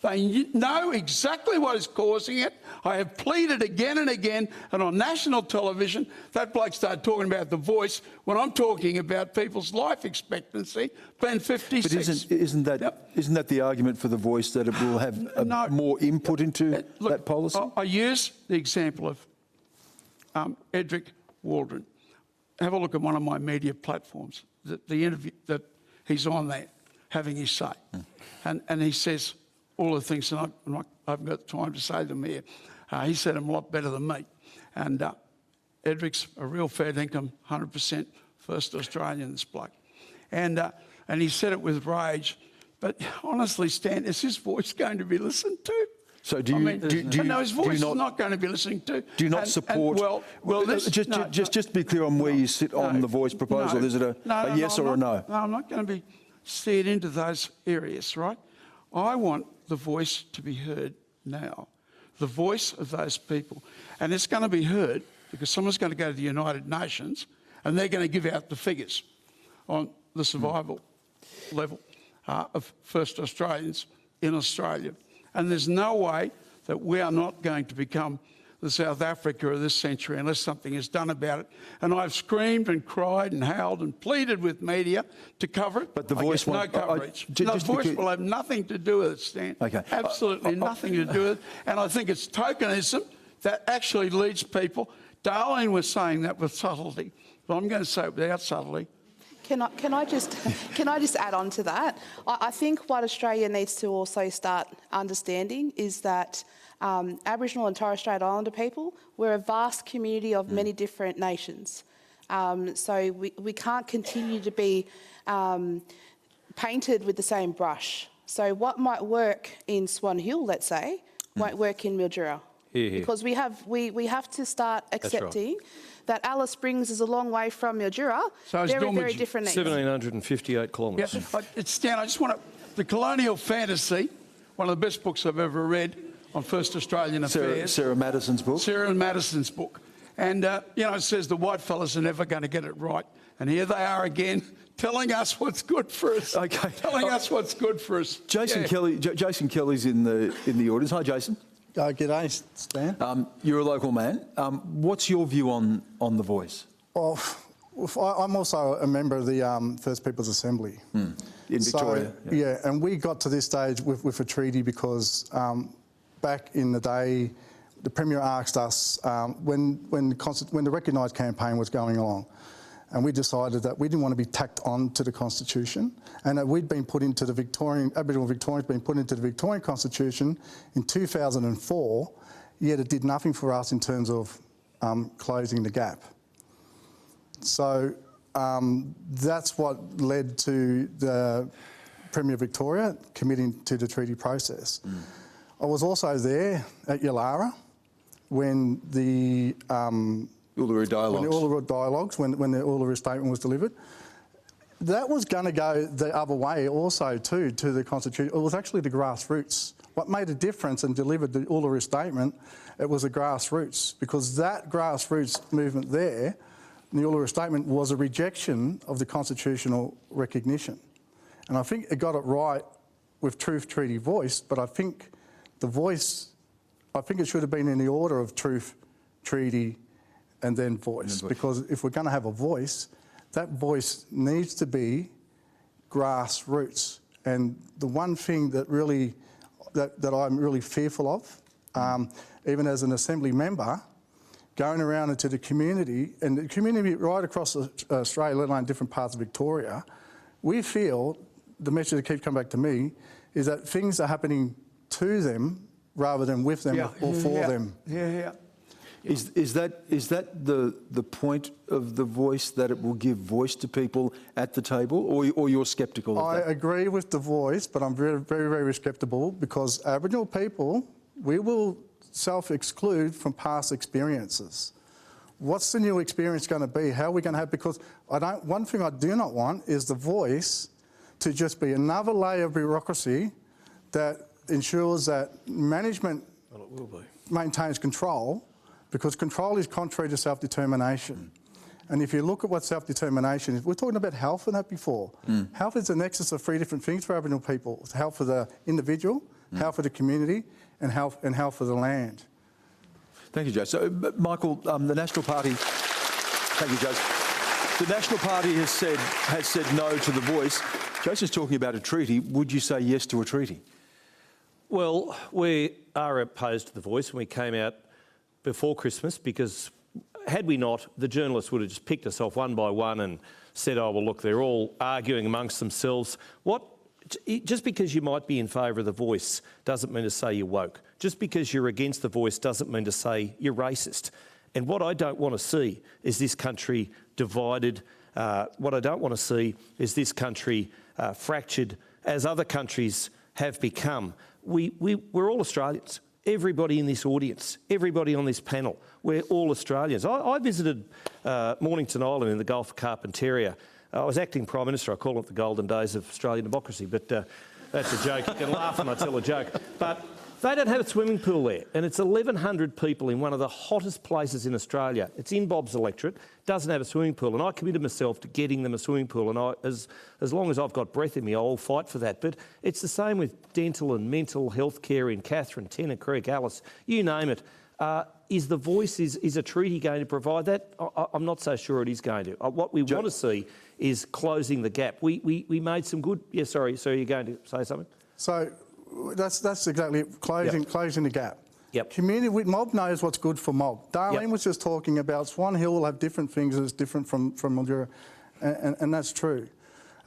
They know exactly what is causing it. I have pleaded again and again, and on national television, that bloke started talking about the voice when I'm talking about people's life expectancy being 56. But isn't that the argument for the voice, that it will have more input into that policy? I use the example of Edric Waldron. Have a look at one of my media platforms, the interview that he's on there having his say. And he says all the things, and I haven't got time to say them here. He said them a lot better than me. And Edric's a real fair dinkum, 100% first Australian, this bloke. And he said it with rage. But honestly, Stan, is his voice going to be listened to? So do you, no, his voice is not going to be listened to. Do you not support? Just to be clear on where you sit on the voice proposal, is it a yes or a no? No, I'm not going to be steered into those areas, right? I want the voice to be heard now, the voice of those people, and it's going to be heard because someone's going to go to the United Nations and they're going to give out the figures on the survival level of first Australians in Australia. And there's no way that we are not going to become the South Africa of this century unless something is done about it. And I've screamed and cried and howled and pleaded with media to cover it. But the voice no coverage. The voice will have nothing to do with it, Stan. Okay. Absolutely nothing to do with it. And I think it's tokenism that actually leads people. Darlene was saying that with subtlety, but I'm going to say it without subtlety. Can I just add on to that? I think what Australia needs to also start understanding is that Aboriginal and Torres Strait Islander people, we're a vast community of many different nations. So we can't continue to be painted with the same brush. So what might work in Swan Hill, let's say, won't work in Mildura. Because we have to start accepting that Alice Springs is a long way from Mildura. So very different needs. 1,758 kilometres. Yeah, Stan, I just want to... The Colonial Fantasy, one of the best books I've ever read on first Australian affairs. Sarah Madison's book. Sarah Madison's book. And, it says the white fellas are never going to get it right. And here they are again, telling us what's good for us. Okay. Telling us what's good for us. Jason Kelly's in the audience. Hi, Jason. G'day, Stan. You're a local man. What's your view on The Voice? Well, I'm also a member of the First Peoples Assembly. In Victoria. Yeah, and we got to this stage with a treaty because back in the day, the Premier asked us when the Recognised campaign was going along, and we decided that we didn't want to be tacked on to the Constitution, and that we'd been put into the Aboriginal Victorians been put into the Victorian Constitution in 2004, yet it did nothing for us in terms of closing the gap. So that's what led to the Premier of Victoria committing to the treaty process. I was also there at Yalara when the Uluru Dialogues. When the Uluru Statement was delivered. That was going to go the other way also too, to the Constitution. It was actually the grassroots. What made a difference and delivered the Uluru Statement, it was the grassroots, because that grassroots movement there, the Uluru Statement, was a rejection of the constitutional recognition. And I think it got it right with Truth, Treaty, Voice, but I think it should have been in the order of Truth, Treaty, and then Voice. Because if we're going to have a voice, that voice needs to be grassroots. And the one thing that I'm really fearful of, even as an Assembly member, going around into the community, and the community right across Australia, let alone different parts of Victoria, we feel, the message that keeps coming back to me, is that things are happening to them rather than with them or for them. Is that the point of The Voice, that it will give voice to people at the table, or you're sceptical of that? I agree with The Voice, but I'm very, very, very sceptical, because Aboriginal people, we will self-exclude from past experiences. What's the new experience going to be? How are we going to have... Because one thing I do not want is The Voice to just be another layer of bureaucracy that ensures that management maintains control, because control is contrary to self-determination. And if you look at what self-determination is, we're talking about health and that before. Health is a nexus of three different things for Aboriginal people. It's health for the individual, health for the community, and health for the land. Thank you, Joe. So, Michael, the National Party... Thank you, Joe. The National Party has said no to The Voice. Jason's talking about a treaty. Would you say yes to a treaty? Well, we are opposed to The Voice, and we came out before Christmas because had we not, the journalists would have just picked us off one by one and said, oh, well, look, they're all arguing amongst themselves. Just because you might be in favour of The Voice doesn't mean to say you're woke. Just because you're against The Voice doesn't mean to say you're racist. And what I don't want to see is this country divided. What I don't want to see is this country fractured, as other countries have become. We're all Australians. Everybody in this audience, everybody on this panel, we're all Australians. I visited Mornington Island in the Gulf of Carpentaria. I was acting Prime Minister. I call it the golden days of Australian democracy, but that's a joke. You can laugh when I tell a joke. But they don't have a swimming pool there, and it's 1,100 people in one of the hottest places in Australia. It's in Bob's electorate, doesn't have a swimming pool, and I committed myself to getting them a swimming pool, and as long as I've got breath in me, I'll fight for that. But it's the same with dental and mental health care in Catherine, Tennant Creek, Alice, you name it. Is the Voice, is a treaty going to provide that? I'm not so sure it is going to. What we want to see is closing the gap. We made some good... Yeah, sorry, you're going to say something? So that's exactly it, closing the gap. Yep. Community with Mob knows what's good for Mob. Darlene was just talking about Swan Hill will have different things that's different from Mildura, and that's true.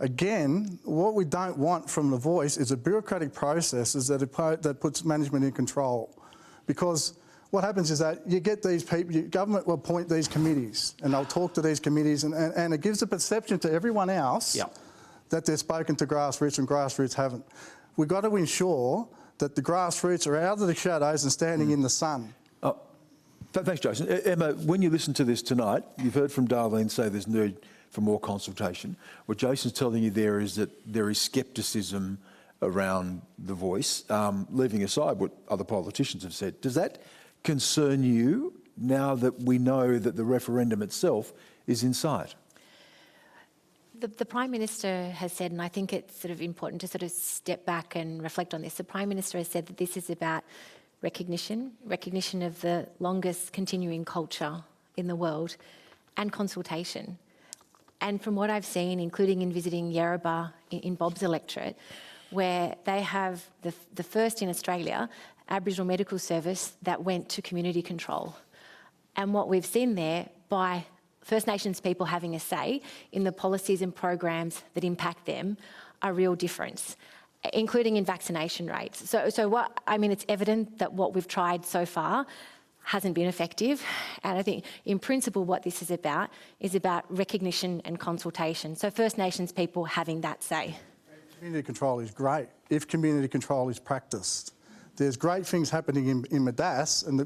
Again, what we don't want from the Voice is a bureaucratic processes that puts management in control, because what happens is that you get these people, government will appoint these committees, and they'll talk to these committees, and it gives a perception to everyone else that they've spoken to grassroots, and grassroots haven't. We've got to ensure that the grassroots are out of the shadows and standing in the sun. Thanks, Jason. Emma, when you listen to this tonight, you've heard from Darlene say there's need for more consultation. What Jason's telling you there is that there is scepticism around the Voice, leaving aside what other politicians have said. Does that concern you now that we know that the referendum itself is in sight? The Prime Minister has said, and I think it's sort of important to sort of step back and reflect on this, the Prime Minister has said that this is about recognition of the longest continuing culture in the world, and consultation. And from what I've seen, including in visiting Yarrabah in Bob's electorate, where they have the first in Australia Aboriginal medical service that went to community control. And what we've seen there, by First Nations people having a say in the policies and programs that impact them, a real difference, including in vaccination rates. It's evident that what we've tried so far hasn't been effective. And I think in principle what this is about recognition and consultation. So First Nations people having that say. Community control is great if community control is practiced. There's great things happening in Madass, and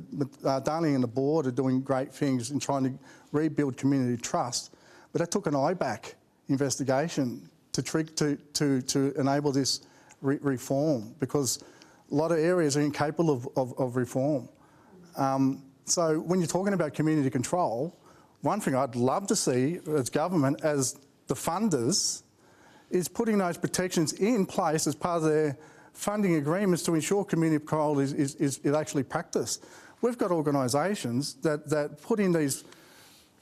Darlene and the board are doing great things in trying to rebuild community trust. But that took an IBAC investigation to enable this reform, because a lot of areas are incapable of reform. So when you're talking about community control, one thing I'd love to see as government, as the funders, is putting those protections in place as part of their funding agreements to ensure community control is actually practiced. We've got organisations that put in these,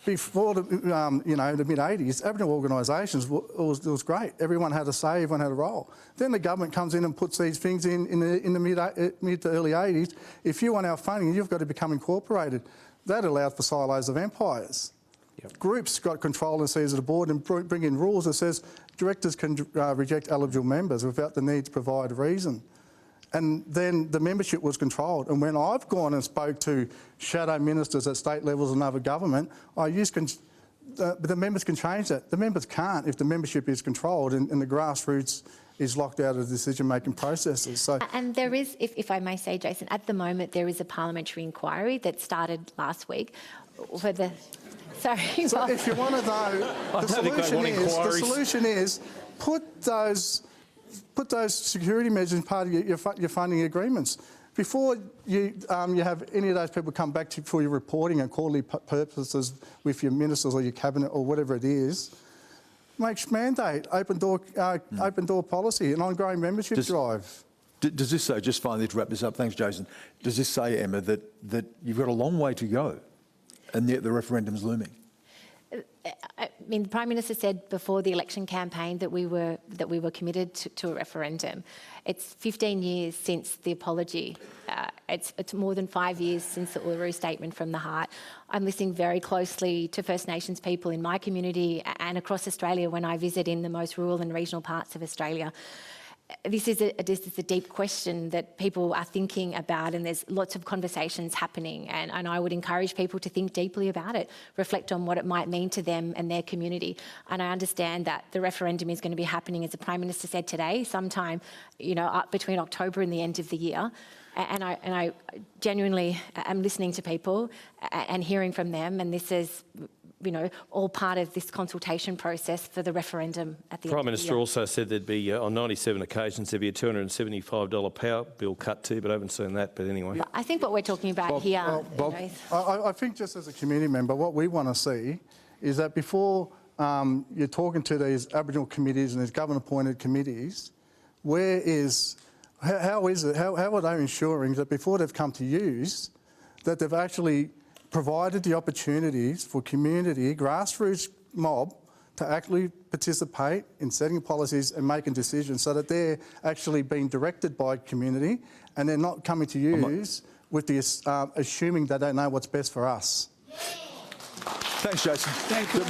before the mid-80s, Aboriginal organisations, it was great. Everyone had a say, everyone had a role. Then the government comes in and puts these things in the mid to early 80s. If you want our funding, you've got to become incorporated. That allowed for silos of empires. Yep. Groups got control and sees of the board and bring in rules that says directors can reject eligible members without the need to provide a reason. And then the membership was controlled. And when I've gone and spoke to shadow ministers at state levels and other government, but the members can change that. The members can't if the membership is controlled and the grassroots is locked out of decision-making processes. So, and there is, if I may say, Jason, at the moment there is a parliamentary inquiry that started last week for the... Sorry. So if you want to know, the solution is put those security measures in part of your funding agreements. Before you have any of those people come back to you for your reporting and quarterly purposes with your ministers or your cabinet or whatever it is, mandate open door policy, an ongoing membership drive. Does this say, just finally to wrap this up, thanks Jason, does this say, Emma, that you've got a long way to go and yet the referendum's looming? I mean, the Prime Minister said before the election campaign that we were committed to a referendum. It's 15 years since the apology. It's more than 5 years since the Uluru Statement from the Heart. I'm listening very closely to First Nations people in my community and across Australia when I visit in the most rural and regional parts of Australia. this is a deep question that people are thinking about, and there's lots of conversations happening, and I would encourage people to think deeply about it, reflect on what it might mean to them and their community. And I understand that the referendum is going to be happening, as the Prime Minister said today, sometime, up between October and the end of the year. And I genuinely am listening to people and hearing from them, and this is all part of this consultation process for the referendum at the end of the year. Prime Minister also said there'd be, on 97 occasions, there'd be a $275 power bill cut too, but I haven't seen that. But anyway. I think what we're talking about here... Bob, I think just as a community member, what we want to see is that before you're talking to these Aboriginal committees and these government-appointed committees, how are they ensuring that before they've come to use, that they've actually provided the opportunities for community, grassroots mob to actually participate in setting policies and making decisions, so that they're actually being directed by community and they're not coming to use with the assuming that they know what's best for us. Thanks, Jason. Thank you.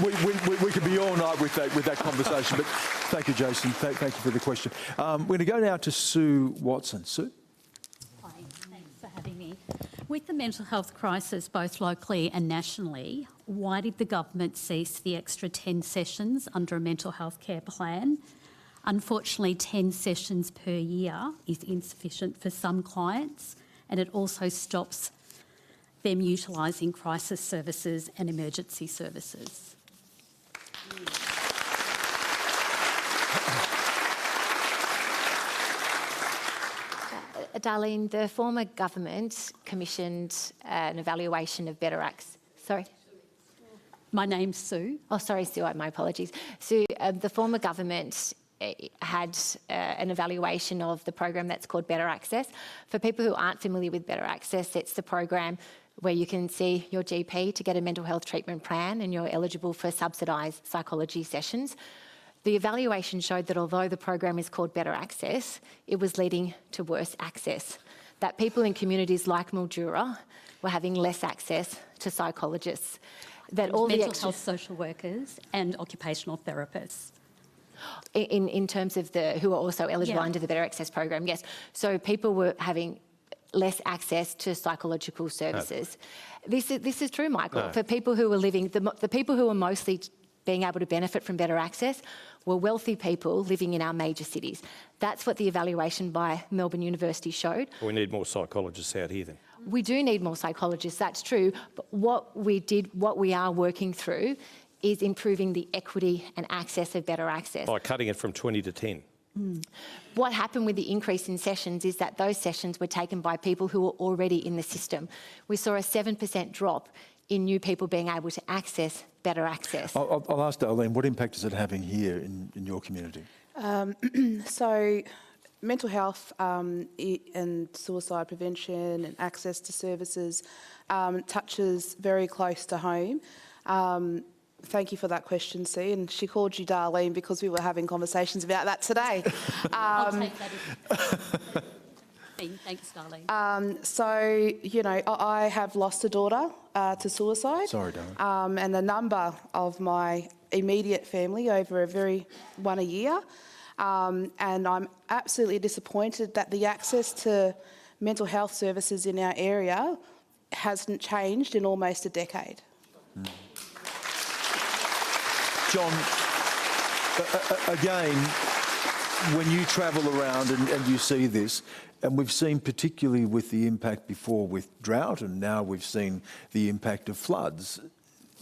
We could be all night with that conversation, but thank you, Jason. Thank you for the question. We're going to go now to Sue Watson. Sue? Hi, thanks for having me. With the mental health crisis, both locally and nationally, why did the government cease the extra 10 sessions under a mental health care plan? Unfortunately, 10 sessions per year is insufficient for some clients, and it also stops them utilising crisis services and emergency services. Darlene, the former government commissioned an evaluation of better access. Sorry? My name's Sue. Oh, sorry, Sue, my apologies. Sue, the former government had an evaluation of the program that's called Better Access. For people who aren't familiar with Better Access, it's the program where you can see your GP to get a mental health treatment plan and you're eligible for subsidised psychology sessions. The evaluation showed that although the program is called Better Access, it was leading to worse access, that people in communities like Mildura were having less access to psychologists. That all mental the health social workers and occupational therapists. In terms of who are also eligible under the Better Access program, yes. So people were having less access to psychological services. No. This is true, Michael. No. For people who are living, the people who are mostly being able to benefit from better access were wealthy people living in our major cities. That's what the evaluation by Melbourne University showed. We need more psychologists out here then. We do need more psychologists, that's true. But what we are working through is improving the equity and access of better access. By cutting it from 20 to 10. What happened with the increase in sessions is that those sessions were taken by people who were already in the system. We saw a 7% drop in new people being able to access better access. I'll ask Darlene, what impact is it having here in your community? So mental health and suicide prevention and access to services touches very close to home. Thank you for that question, Sue. And she called you Darlene because we were having conversations about that today. I'll take that. Thanks, Darlene. So, I have lost a daughter to suicide. Sorry, Darlene. And a number of my immediate family over one a year. And I'm absolutely disappointed that the access to mental health services in our area hasn't changed in almost a decade. John, again, when you travel around and you see this, and we've seen particularly with the impact before with drought, and now we've seen the impact of floods,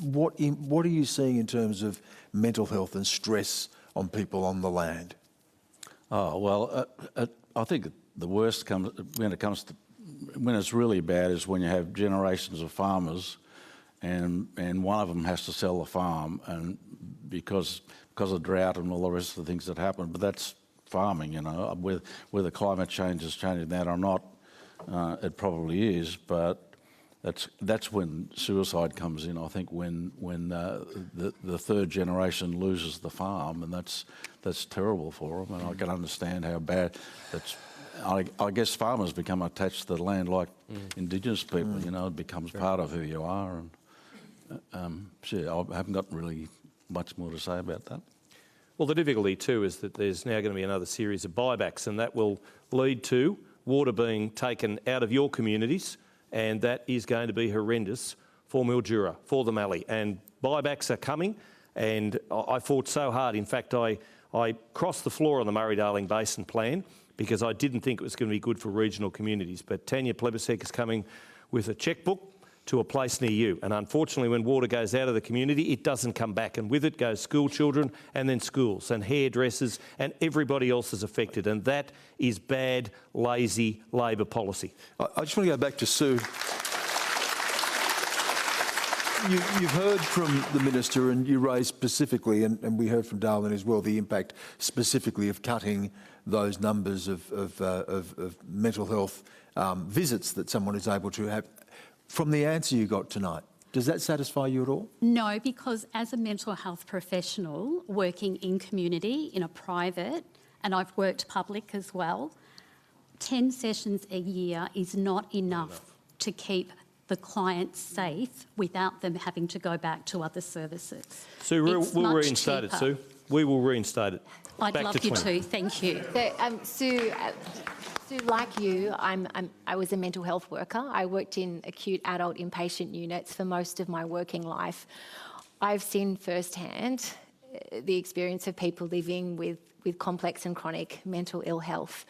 what are you seeing in terms of mental health and stress on people on the land? Oh, well, I think the worst comes when it's really bad is when you have generations of farmers and one of them has to sell the farm and because of drought and all the rest of the things that happen. But that's farming, whether climate change is changing that or not, it probably is. But that's when suicide comes in. I think when the third generation loses the farm, and that's terrible for them. And I can understand how bad that's. I guess farmers become attached to the land like Indigenous people. It becomes part of who you are. And I haven't got really much more to say about that. Well, the difficulty too is that there's now going to be another series of buybacks, and that will lead to water being taken out of your communities, and that is going to be horrendous for Mildura, for the Mallee. And buybacks are coming, and I fought so hard. In fact, I crossed the floor on the Murray-Darling Basin plan because I didn't think it was going to be good for regional communities. But Tanya Plebisek is coming with a chequebook to a place near you. And unfortunately, when water goes out of the community, it doesn't come back. And with it goes school children and then schools and hairdressers and everybody else is affected. And that is bad, lazy Labor policy. I just want to go back to Sue. You've heard from the Minister and you raised specifically, and we heard from Darlene as well, the impact specifically of cutting those numbers of mental health visits that someone is able to have. From the answer you got tonight, does that satisfy you at all? No, because as a mental health professional working in community, in a private, and I've worked public as well, 10 sessions a year is not enough to keep the clients safe without them having to go back to other services. Sue, we'll reinstate it, Sue. We will reinstate it. I'd love you to, thank you. So, Sue, like you, I was a mental health worker. I worked in acute adult inpatient units for most of my working life. I've seen firsthand the experience of people living with complex and chronic mental ill health.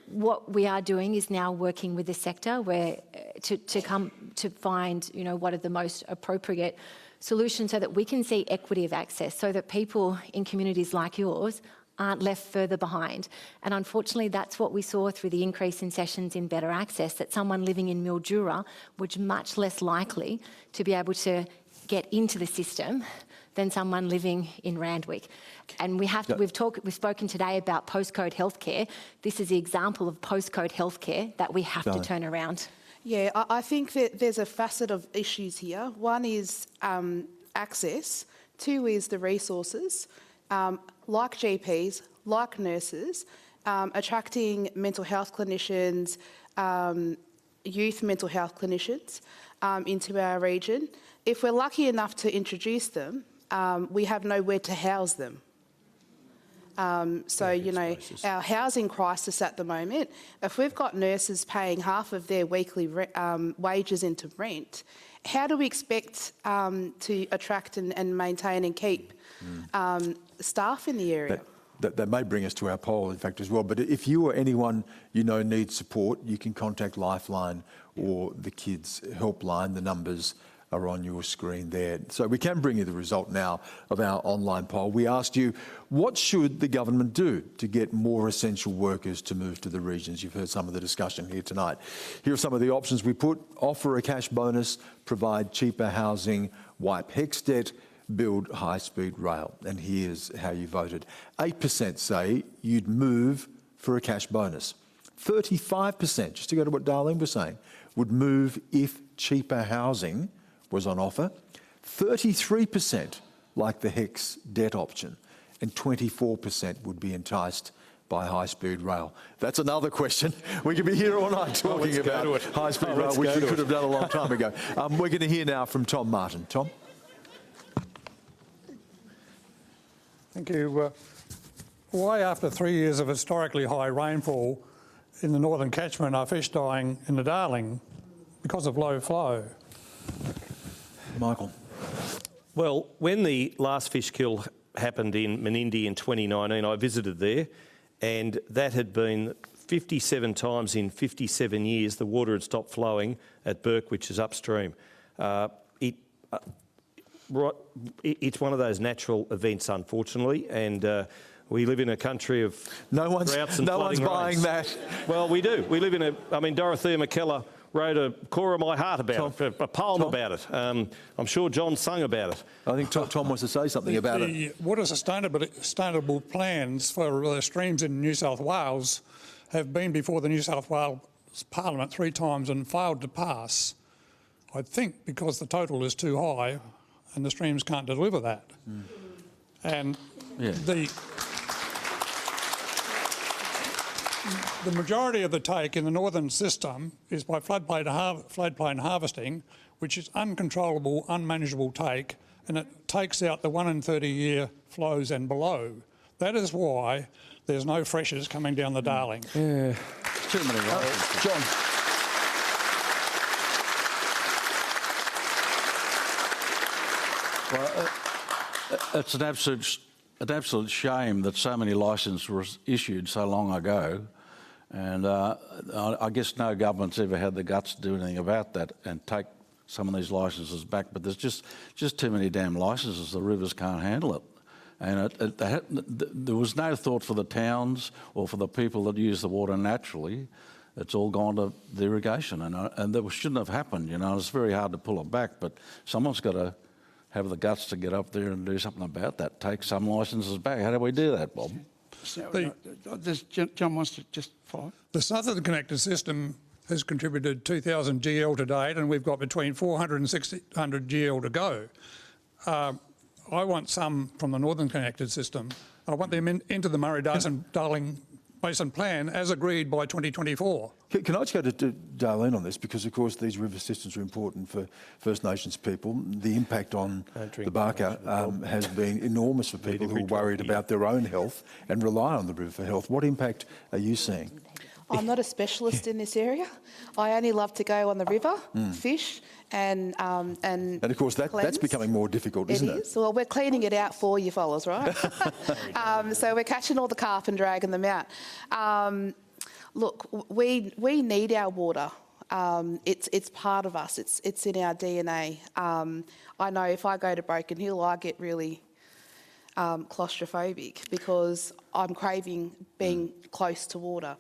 What we are doing is now working with the sector where to find, what are the most appropriate solutions so that we can see equity of access, so that people in communities like yours aren't left further behind. And unfortunately, that's what we saw through the increase in sessions in better access, that someone living in Mildura was much less likely to be able to get into the system than someone living in Randwick. And we've spoken today about postcode healthcare. This is the example of postcode healthcare that we have to turn around. Yeah, I think that there's a facet of issues here. One is access. Two is the resources. Like GPs, like nurses, attracting mental health clinicians, youth mental health clinicians into our region. If we're lucky enough to introduce them, we have nowhere to house them. Our housing crisis at the moment, if we've got nurses paying half of their weekly wages into rent, how do we expect to attract and maintain and keep staff in the area? That may bring us to our poll, in fact, as well. But if you or anyone you know needs support, you can contact Lifeline or the Kids Helpline. The numbers are on your screen there. So we can bring you the result now of our online poll. We asked you, what should the government do to get more essential workers to move to the regions? You've heard some of the discussion here tonight. Here are some of the options we put: offer a cash bonus, provide cheaper housing, wipe HECS debt, build high-speed rail. And here's how you voted. 8% say you'd move for a cash bonus. 35%, just to go to what Darlene was saying, would move if cheaper housing was on offer. 33% like the HECS debt option, and 24% would be enticed by high-speed rail. That's another question. We could be here all night talking about high-speed rail, which we could have done a long time ago. We're going to hear now from Tom Martin. Tom? Thank you. Why, after 3 years of historically high rainfall in the northern catchment, are fish dying in the Darling because of low flow? Michael? Well, when the last fish kill happened in Menindee in 2019, I visited there, and that had been 57 times in 57 years the water had stopped flowing at Burke, which is upstream. It's one of those natural events, unfortunately, and we live in a country of droughts and flooding rains. No one's buying that. Well, we do. We live in Dorothea McKellar wrote a core of my heart about it, a poem about it. I'm sure John sung about it. I think Tom wants to say something about it. The water sustainable plans for streams in New South Wales have been before the New South Wales Parliament 3 times and failed to pass. I think because the total is too high and the streams can't deliver that. And the majority of the take in the northern system is by floodplain harvesting, which is uncontrollable, unmanageable take, and it takes out the 1 in 30-year flows and below. That is why there's no freshers coming down the Darling. Yeah, too many licenses. John. Well, it's an absolute shame that so many licences were issued so long ago, and I guess no government's ever had the guts to do anything about that and take some of these licences back. But there's just too many damn licences. The rivers can't handle it, and there was no thought for the towns or for the people that use the water naturally. It's all gone to the irrigation, and that shouldn't have happened. You know, it's very hard to pull it back, but someone's got to have the guts to get up there and do something about that. Take some licences back. How do we do that, Bob? John wants to just follow. The Southern Connected System has contributed 2,000 GL to date, and we've got between 400 and 600 GL to go. I want some from the Northern Connected System. I want them into the Murray-Darling Basin Plan as agreed by 2024. Can I just go to Darlene on this? Because, of course, these river systems are important for First Nations people. The impact on the Barker has been enormous for people who are worried about their own health and rely on the river for health. What impact are you seeing? I'm not a specialist in this area. I only love to go on the river, fish, and of course that's becoming more difficult, isn't it? It is. Well, we're cleaning it out for you fellas, right? So we're catching all the carp and dragging them out. Look, we need our water. It's part of us. It's in our DNA. I know if I go to Broken Hill, I get really claustrophobic because I'm craving being close to water.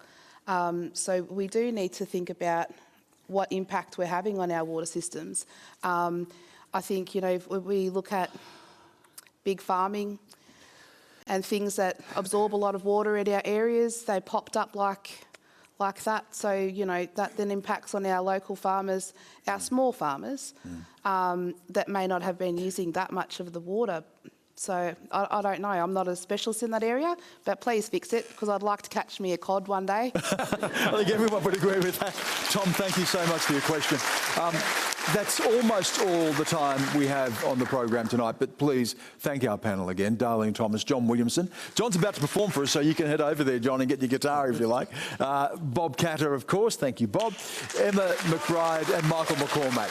So we do need to think about what impact we're having on our water systems. I think, you know, if we look at big farming and things that absorb a lot of water in our areas, they popped up like that. So, you know, that then impacts on our local farmers, our small farmers, that may not have been using that much of the water. So I don't know. I'm not a specialist in that area, but please fix it because I'd like to catch me a cod one day. I think everyone would agree with that. Tom, thank you so much for your question. That's almost all the time we have on the program tonight, but please thank our panel again, Darlene Thomas, John Williamson. John's about to perform for us, so you can head over there, John, and get your guitar if you like. Bob Catter, of course. Thank you, Bob. Emma McBride and Michael McCormack.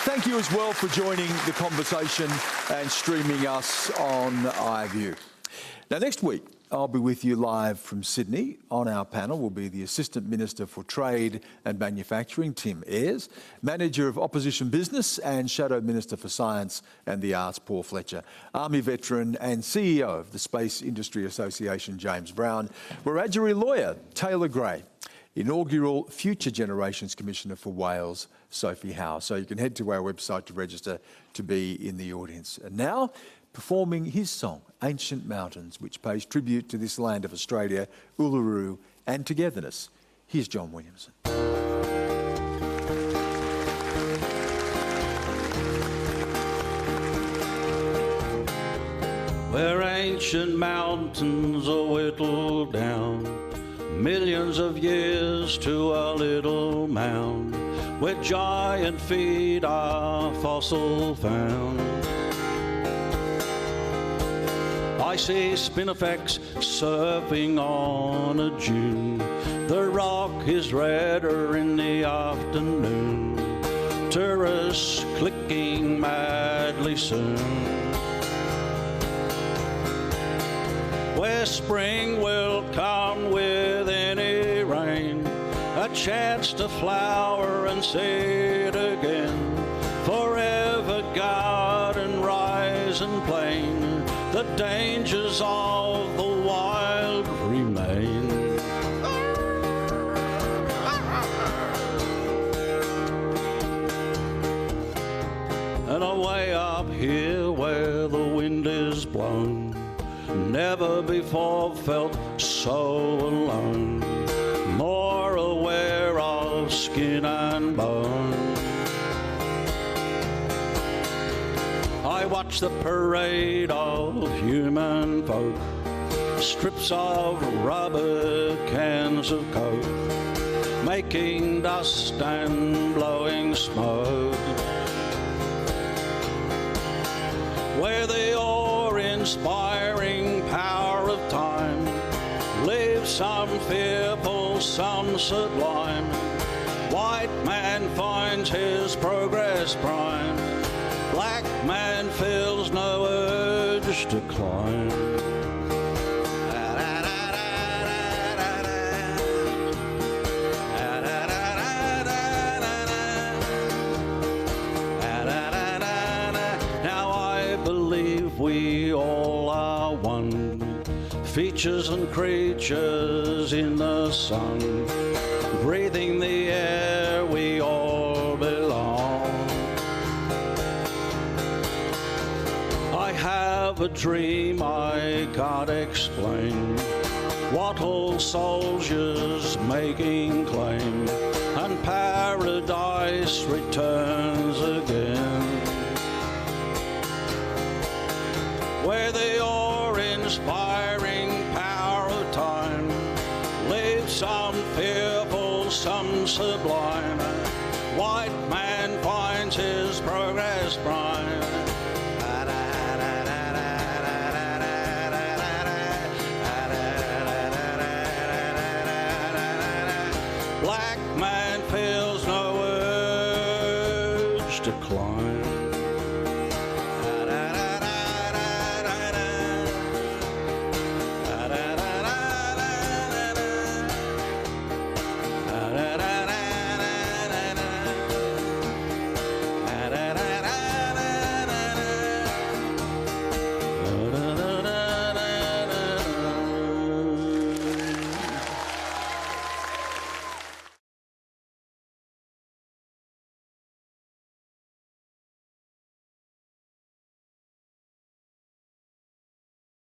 Thank you as well for joining the conversation and streaming us on iView. Now, next week, I'll be with you live from Sydney. On our panel will be the Assistant Minister for Trade and Manufacturing, Tim Ayres, Manager of Opposition Business and Shadow Minister for Science and the Arts, Paul Fletcher, Army veteran and CEO of the Space Industry Association, James Brown, Wiradjuri lawyer, Taylor Gray, inaugural Future Generations Commissioner for Wales, Sophie Howe. So you can head to our website to register to be in the audience. And now, performing his song, Ancient Mountains, which pays tribute to this land of Australia, Uluru and togetherness. Here's John Williamson. Where ancient mountains are whittled down, millions of years to a little mound, where giant feet are fossil found. I see spinifex surfing on a dune. The rock is redder in the afternoon. Tourists clicking madly soon. Where spring will come with any rain, a chance to flower and seed again. Forever garden, rise and plain, the dangers of the wild remain. And away up here where the wind is blown, never before felt so alone, more aware of skin and bone. I watch the parade of human folk, strips of rubber, cans of coke, making dust and blowing smoke. where the awe-inspiring power of time leaves some fearful, some sublime. White man finds his progress prime, black man feels no urge to climb. Now I believe we all are one, features and creatures in the sun, breathing the air we all belong. I have a dream I can't explain, wattle soldiers making claim, and paradise returns again, where the awe-inspiring power of time leaves some fearful, some sublime. White man finds his progress prime. Black man feels no urge to climb.